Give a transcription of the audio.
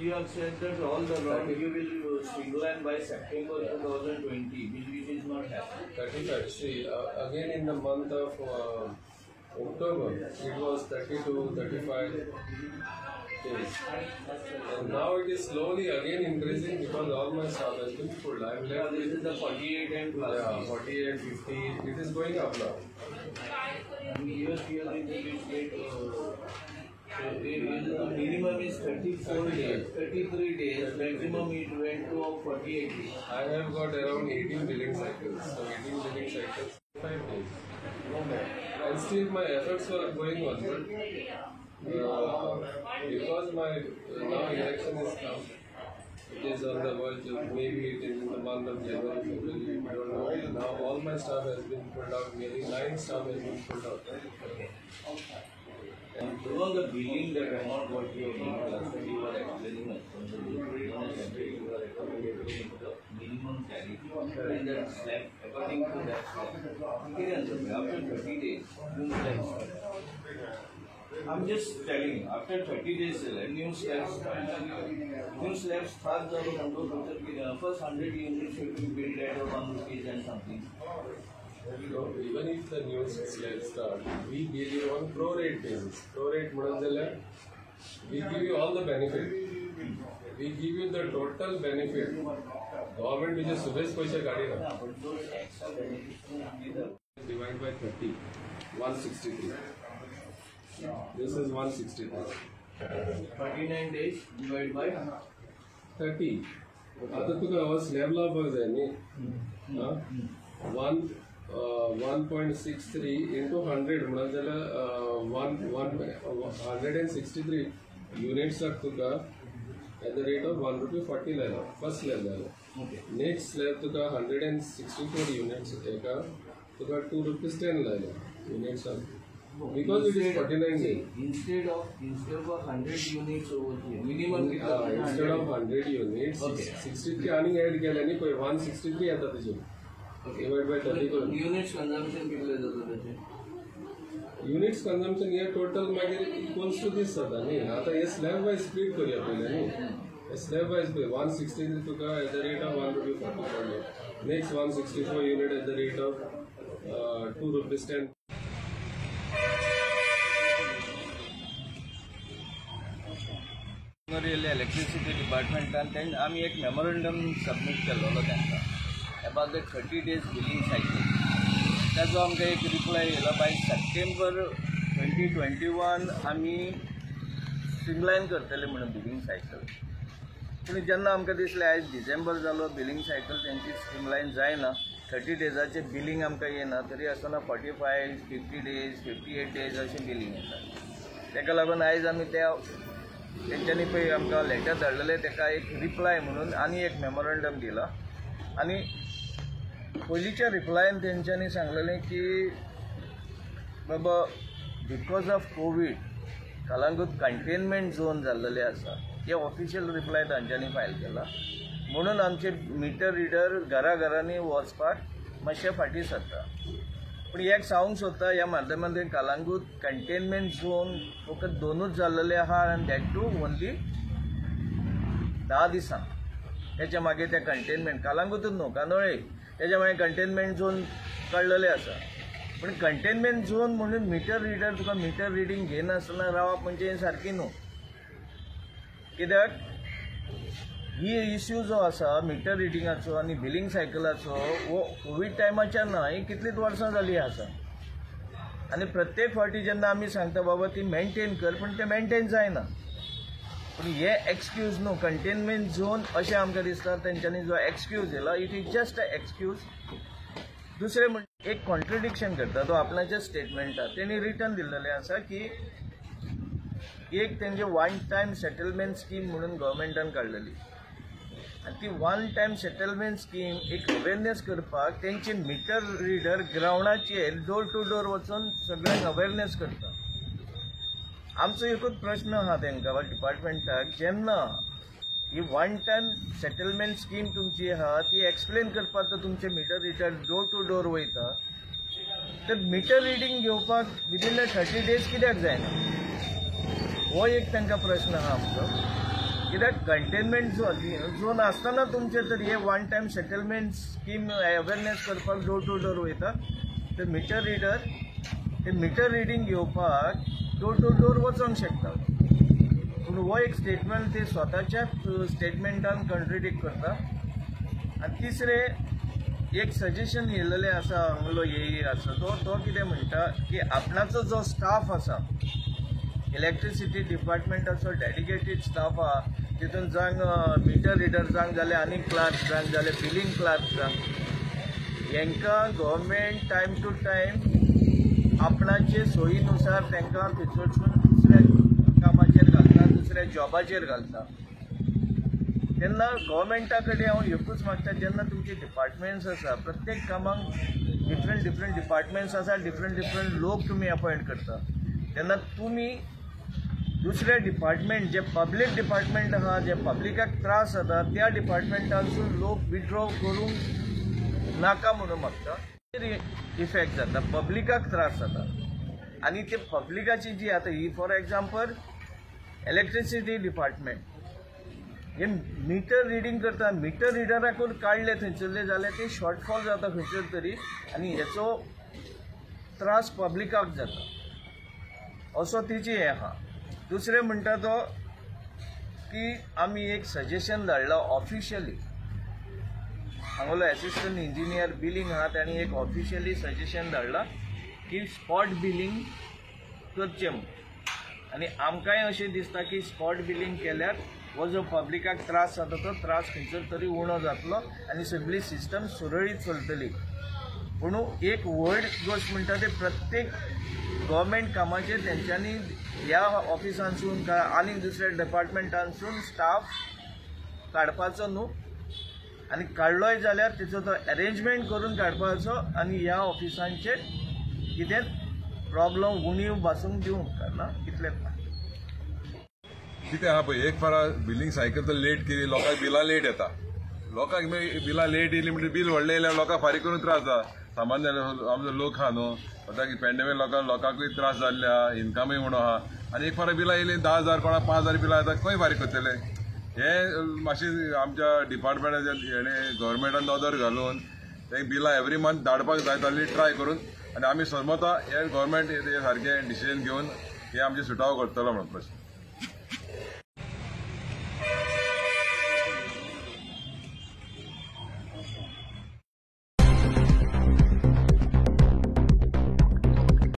you have said that all the round you will streamline by September 2020, which is not happening. 33rd. See, again in the month of October, it was 32, 35 days. And now it is slowly again increasing because all my staff has been full. I am left with the 48 and plus. Yeah, 48, 50. It is going up now. And here in the state, the minimum is 34 days, 33 days, maximum it went to 48 days. I have got around 18 billing cycles. So 18 billing cycles, 5 days. No more. And still my efforts were going on. But because my now election is come, it is on the verge of maybe it is in the month of January, February, I don't know. Now all my staff has been pulled out, nearly 9 staff has been pulled out. And all the billing, that amount what you are last time you were explaining us, you were accommodating the minimum tariff and that slab, according to that slab. After 30 days, new slab starts. I'm just telling you, after 30 days, new slabs start. New slabs start the first 100 units should be built at 1 rupees and something. Even if the new slab start, we give you on pro-rate basis. Pro-rate Munandala, we give you all the benefit. We give you the total benefit. Government which is Subesh Paisa Gadina. Divide by 30, 163. This is 163. 39 days divided by 30. आता तुका slab law बघ 1.63 into 100 म्हणून त्याला 163 units तुका at the rate of 1 rupee 40 लायला first slab लायला. Next slab तुका 164 units एका तुका 2 rupees 10 लायला units because it is 49 days. Instead of 100 units over here, minimum instead of 100 units, 63 आणि add केल्याने 163 येतात त्याचे. Divided by 30 करून. Units consumption किती जातं त्याचे? Units consumption here total मागे equals to this जाता नी. आता हे slab wise split करूया पहिले नी. Slab wise 163 तुका at the rate of 1 rupee 40 पडले. Next 164 unit at the rate of 2 rupees 10. Electricity डिपार्टमेंटान आमी एक मेमोरंडम सबमिट केल्लो तांकां about the 30 days billing cycle. ताजो आमकां एक रिप्लाय येयलो बाय सप्टेंबर 2021 आमी स्ट्रीमलायन करतले म्हणून बिलिंग सायकल. पूण जेन्ना आमकां दिसलें आयज डिसेंबर जालो बिलिंग सायकल तेंची स्ट्रीमलायन जायना, 30 डेजाचें बिलिंग आमकां येना, तरी आसतना 45, 50 days, 58 days अशें बिलिंग येता. ताका लागून आयज आमी त्या तेंच्यांनी पळय आमकां लेटर धाडलेलें ताका एक रिप्लाय म्हणून आनी एक मेमोरंडम दिला. आनी पयलींच्या रिप्लायन तेंच्यांनी सांगलेलें की बाबा because of COVID Calangute containment zone जाल्लेले आसा. हे ऑफिशियल रिप्लाय तांच्यांनी फायल केला म्हणून आमचे मिटर रिडर घरांनी वचपाक मातशे फाटीं सरता. पूण एक सांगूंक सोदता ह्या माध्यमांतल्यान कलंगूट कंटेनमेंट झोन फकत 2च जाल्लेले आहा आनी दॅट टू ओन्ली 10 दिसां. तेच्या मागीर ते कंटेनमेंट कलंगूटूच न्हू कांदोळे तेच्या मागीर कंटेनमेंट झोन काडलेले आसा. पूण कंटेनमेंट झोन म्हणून मिटर रिडर तुका मिटर रिडींग घेनासतना रावप म्हणजे हें सारकें न्हू. कित्याक ही इश्यू जो आसा मिटर रिडिंगाचो आनी बिलिंग सायकलाचो वो कोवीड टायमाच्यान ना, ही कितलींच वर्सां जाली आसा. आनी प्रत्येक फावटी जेन्ना आमी सांगता बाबा ती मेंटेन कर, पूण तें मेंटेन जायना. पूण हे एक्सक्यूज न्हू, कंटेनमेंट झोन अशें आमकां दिसता तेंच्यांनी जो एक्सक्यूज दिला it is just a excuse. दुसरें म्हणजे एक कॉन्ट्रडिक्शन करता तो आपणाच्या स्टेटमेंटात तेणी रिटन दिल्लेलें आसा की एक तेंचे 1 time सेटलमेंट स्कीम म्हणून गव्हर्मेंटान काडलेली आनी ती 1 time सेटलमेंट स्कीम एक अवेरनेस करपाक तेंचे मिटर रिडर ग्रावंडाचेर डोर टू डोर वचून सगळ्यांक अवेरनेस करता. आमचो एकूच प्रश्न आहा तांकां डिपार्टमेंटाक, जेन्ना ही 1 time सेटलमेंट स्कीम तुमची आहा ती एक्सप्लेन करपाक तो तुमचे meter reader door to door वयता, तर मिटर रिडींग घेवपाक विदिन द 30 days कित्याक जायना? हो एक तांकां प्रश्न आहा आमचो. कित्याक कंटेनमेंट झोन आसतना तुमचे तर हे one time settlement scheme awareness करपाक डोर टू डोर वयता तर मिटर रिडर ते मिटर रिडींग घेवपाक डोर टू डोर वचोंक शकता पूण हो एक स्टेटमेंट ते स्वताच्याच स्टेटमेंटान कॉन्ट्रडिक्ट करता आनी तिसरे एक सजेशन येयल्लें आसा हांगलो हे आसा तो कितें म्हणटा की आपणाचो जो स्टाफ आसा इलेक्ट्रिसिटी डिपार्टमेंटाचो डेडिकेटेड स्टाफ आहा तितून जांक मिटर रिडर जांक जाल्यार आनी क्लार्क जांक जाल्यार बिलिंग क्लार्क जांक हेंकां गव्हर्मेंट टायम टू टायम आपणाचे सोयीनुसार तांकां थंयसरसून दुसऱ्या कामाचेर घालता दुसऱ्या जॉबाचेर घालता तेन्ना गव्हर्मेंटा कडेन हांव एकूच मागता जेन्ना तुमचे डिपार्टमेंट्स आसा प्रत्येक कामाक डिफरंट डिपार्टमेंट्स आसा डिफरंट लोक तुमी अपॉयंट करता तेन्ना तुमी दुसरे डिपार्टमेंट जे पब्लीक डिपार्टमेंट आहा जे पब्लिकाक त्रास जाता त्या डिपार्टमेंटांसून लोक विड्रॉ करूंक नाका म्हणून मागता इफेक्ट जाता पब्लिकाक त्रास जाता आनी ते पब्लिकाची जी आतां ही फॉर एग्जाम्पल इलेक्ट्रिसिटी डिपार्टमेंट हे मिटर रिडींग करता मिटर रिडराकूच काडले थंयसरले जाल्यार ते शॉर्टफॉल जाता खंयसर तरी आनी हेचो त्रास पब्लिकाक जाता असो तिची हें आहा दुसरें म्हणटा तो की आमी एक सजेशन धाडलां ऑफिशियली हांगलो एसिस्टंट इंजिनियर बिलिंग आहा तांणी एक ऑफिशियली सजेशन धाडलां की स्पॉट बिलिंग करचें म्हणून आनी आमकांय अशें दिसता की स्पॉट बिलिंग केल्यार हो जो पब्लिकाक त्रास जाता तो त्रास खंयसर तरी उणो जातलो आनी सगळी सिस्टम सुरळीत चलतली पूण एक व्हड गोश्ट म्हणटा ते प्रत्येक गव्हर्मेंट कामाचेर तेंच्यांनी ह्या ऑफिसांसून आनी दुसऱ्या डिपार्टमेंटांसून स्टाफ काडपाचो न्हू आनी काडलोय जाल्यार तेचो तो अरेंजमेंट करून काडपाचो आनी ह्या ऑफिसांचेर कितें प्रॉब्लम उणीव भासूंक दिवंक उपकारना इतलेंच कितें आहा पळय एक फारा बिलिंग सायकल तर लेट केली लोकांक बिलां लेट येता लोकांक बिलां लेट येयली म्हणजे बिल व्हडलें येयल्यार लोकांक फारीक करून त्रास जाता सामान्य आमचो लोक आहा न्हू आतां पेंडेमीक लोकांकूय त्रास जाल्ल्या इन्कमूय म्हणून आहा आनी एक फारा बिलां येयली 10,000 कोणाक 5,000 बिलां येता खंय फारीक करतले हे मातशें आमच्या डिपार्टमेंटाच्या हेणें गव्हर्मेंटान नदर घालून ते बिलां एवरी मंथ धाडपाक जाय ताली ट्राय करून आनी आमी समजता हे गव्हर्मेंट हे सारकें डिसिजन घेवन हे आमचे सुटावो करतलो म्हणून प्रश्न